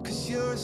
'Cause you're a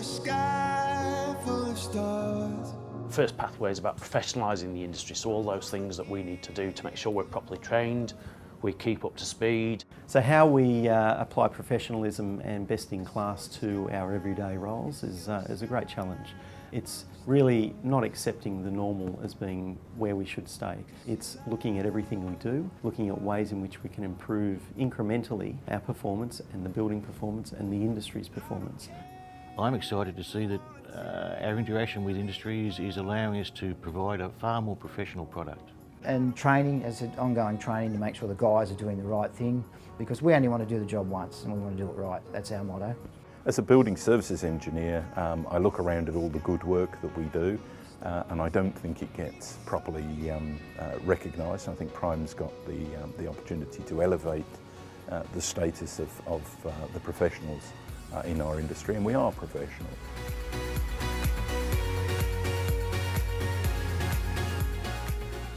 sky full of stars. First pathway is about professionalising the industry, so all those things that we need to do to make sure we're properly trained, we keep up to speed. So how we apply professionalism and best in class to our everyday roles is a great challenge. It's really not accepting the normal as being where we should stay. It's looking at everything we do, looking at ways in which we can improve incrementally our performance and the building performance and the industry's performance. I'm excited to see that our interaction with industries is allowing us to provide a far more professional product. And training, as an ongoing training to make sure the guys are doing the right thing, because we only want to do the job once and we want to do it right. That's our motto. As a building services engineer, I look around at all the good work that we do and I don't think it gets properly recognised. I think Prime's got the opportunity to elevate the status of the professionals in our industry, and we are professional.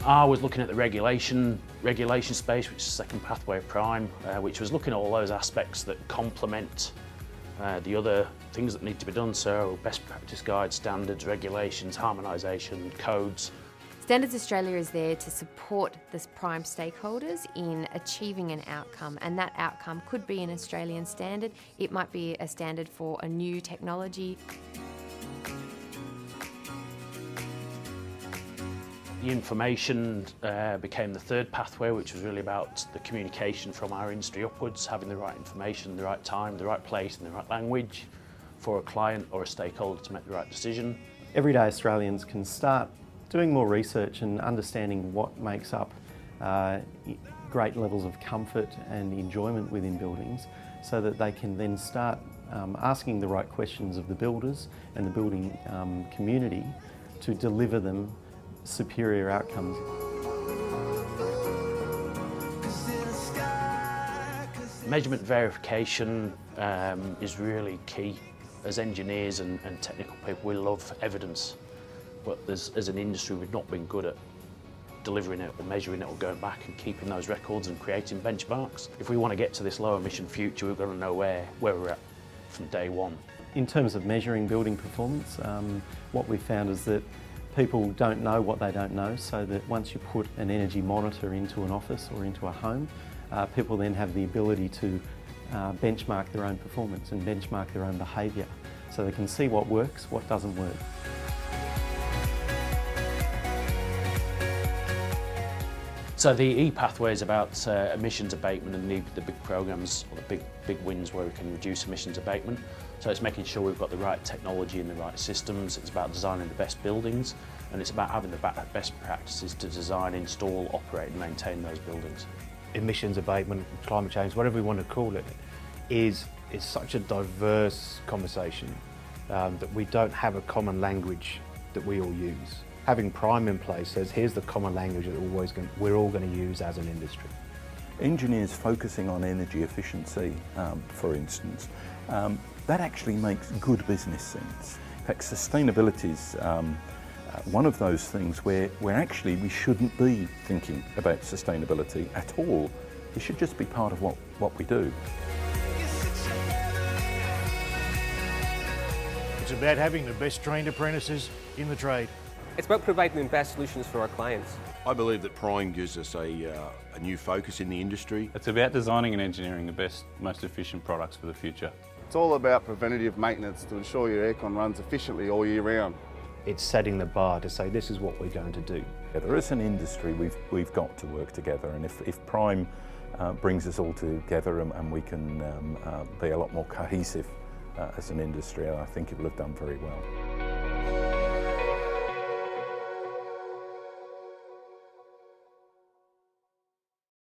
I was looking at the regulation space, which is the second pathway of Prime, which was looking at all those aspects that complement the other things that need to be done, so best practice guides, standards, regulations, harmonisation, codes. Standards Australia is there to support the Prime stakeholders in achieving an outcome, and that outcome could be an Australian standard, it might be a standard for a new technology. The information became the third pathway, which was really about the communication from our industry upwards, having the right information, the right time, the right place and the right language for a client or a stakeholder to make the right decision. Everyday Australians can start doing more research and understanding what makes up great levels of comfort and enjoyment within buildings, so that they can then start asking the right questions of the builders and the building community to deliver them superior outcomes. Measurement verification is really key. As engineers and technical people, we love evidence, but as an industry we've not been good at delivering it or measuring it or going back and keeping those records and creating benchmarks. If we want to get to this low emission future, we've got to know where we're at from day one. In terms of measuring building performance, what we've found is that people don't know what they don't know, so that once you put an energy monitor into an office or into a home, people then have the ability to benchmark their own performance and benchmark their own behaviour, so they can see what works, what doesn't work. So the E pathway is about emissions abatement and the big programs or the big wins where we can reduce emissions abatement. So it's making sure we've got the right technology and the right systems. It's about designing the best buildings, and it's about having the best practices to design, install, operate and maintain those buildings. Emissions abatement, climate change, whatever we want to call it, is such a diverse conversation that we don't have a common language that we all use. Having Prime in place says here's the common language that we're all going to use as an industry. Engineers focusing on energy efficiency, for instance, that actually makes good business sense. In fact, sustainability is one of those things where actually we shouldn't be thinking about sustainability at all. It should just be part of what we do. It's about having the best trained apprentices in the trade. It's about providing the best solutions for our clients. I believe that Prime gives us a new focus in the industry. It's about designing and engineering the best, most efficient products for the future. It's all about preventative maintenance to ensure your aircon runs efficiently all year round. It's setting the bar to say this is what we're going to do. As an industry, we've got to work together, and if Prime brings us all together and we can be a lot more cohesive as an industry, I think it will have done very well.